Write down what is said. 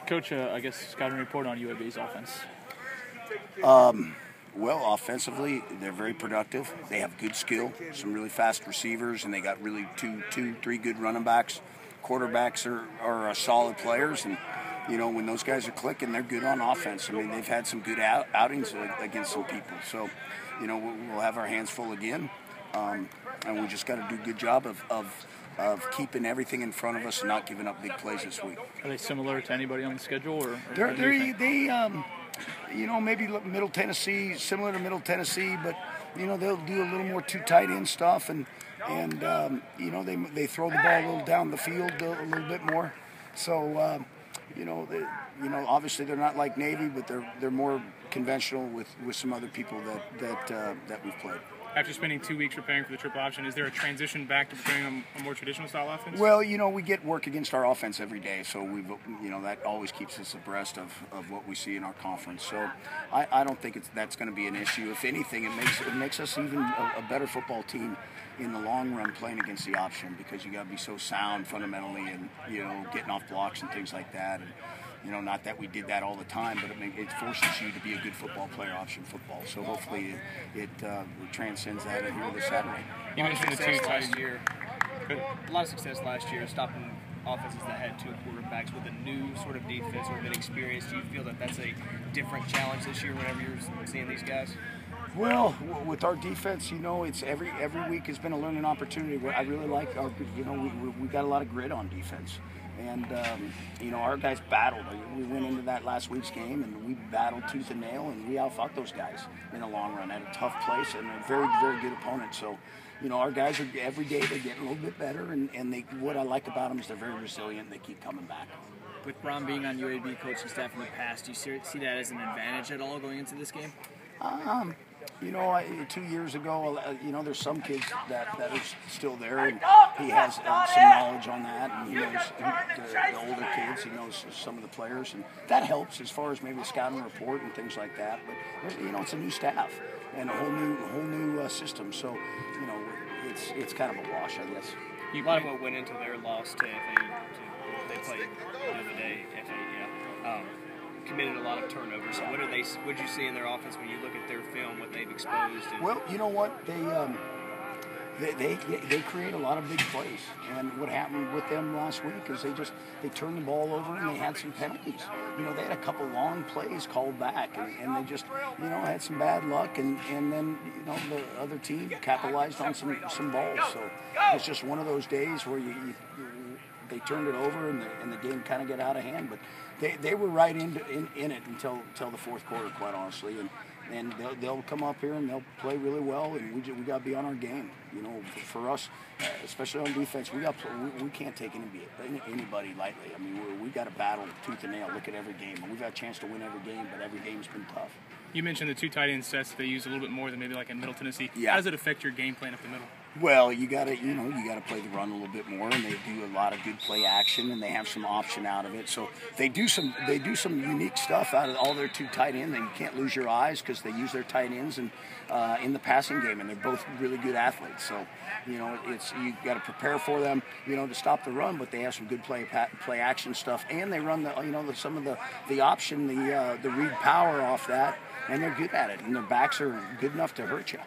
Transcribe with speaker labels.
Speaker 1: Coach, I guess scouting report on UAB's offense.
Speaker 2: Well, offensively, they're very productive. They have good skill, some really fast receivers, and they got really three good running backs. Quarterbacks are solid players, and when those guys are clicking, they're good on offense. I mean, they've had some good outings against some people. So, we'll have our hands full again, and we just got to do a good job of keeping everything in front of us and not giving up big plays this week.
Speaker 1: Are they similar to anybody on the schedule, or
Speaker 2: maybe Middle Tennessee, similar to Middle Tennessee, but they'll do a little more two tight end stuff, and they throw the ball a little down the field a little bit more. So obviously they're not like Navy, but they're more conventional with some other people that we've played.
Speaker 1: After spending 2 weeks preparing for the triple option, is there a transition back to preparing a more traditional style offense?
Speaker 2: Well, we get work against our offense every day, so that always keeps us abreast of what we see in our conference. So I don't think that's going to be an issue. If anything, it makes us even a better football team in the long run playing against the option, because you got to be so sound fundamentally and getting off blocks and things like that. And, not that we did that all the time, but it forces you to be a good football player, option football. So hopefully it transcends that here this Saturday.
Speaker 3: You mentioned the two last year. A lot of success last year, stopping offenses that had two quarterbacks with a new sort of defense or been experienced. Do you feel that that's a different challenge this year whenever you're seeing these guys?
Speaker 2: Well, with our defense, it's every week has been a learning opportunity. I really like our, we got a lot of grit on defense. And, our guys battled. We went into that last week's game, and we battled tooth and nail, and we outfought those guys in the long run at a tough place and a very, very good opponent. So, our guys are every day they're getting a little bit better, and what I like about them is they're very resilient. They keep coming back.
Speaker 4: With Braun being on UAB coaching staff in the past, do you see that as an advantage at all going into this game?
Speaker 2: 2 years ago, there's some kids that are still there, and he has some knowledge on that, and he knows the older kids, he knows some of the players, and that helps as far as maybe a scouting report and things like that. But it's a new staff and a whole new system, so it's kind of a wash, I guess.
Speaker 3: A lot of what went into their loss to FAU, they played the other day, FAU, committed a lot of turnovers. So what'd you see in their offense when you look at their film, what they've exposed?
Speaker 2: Well, you know what, they create a lot of big plays, and what happened with them last week is they turned the ball over and they had some penalties. They had a couple long plays called back, and they just had some bad luck, and then the other team capitalized on some balls. So it's just one of those days where they turned it over and the game kind of got out of hand, but they were right in it until the fourth quarter, quite honestly, and they'll come up here and they'll play really well, and we got to be on our game. For us, especially on defense, we can't take anybody lightly. I mean, we got to battle tooth and nail. Look at every game. We've got a chance to win every game, but every game's been tough.
Speaker 1: You mentioned the two tight end sets they use a little bit more than maybe like in Middle Tennessee.
Speaker 2: Yeah.
Speaker 1: How does it affect your game plan up the middle?
Speaker 2: Well, you gotta play the run a little bit more, and they do a lot of good play action, and they have some option out of it. So they do some unique stuff out of all their two tight ends, and you can't lose your eyes because they use their tight ends in the passing game, and they're both really good athletes. So you got to prepare for them, to stop the run, but they have some good play action stuff, and they run some of the option, the read power off that, and they're good at it, and their backs are good enough to hurt you.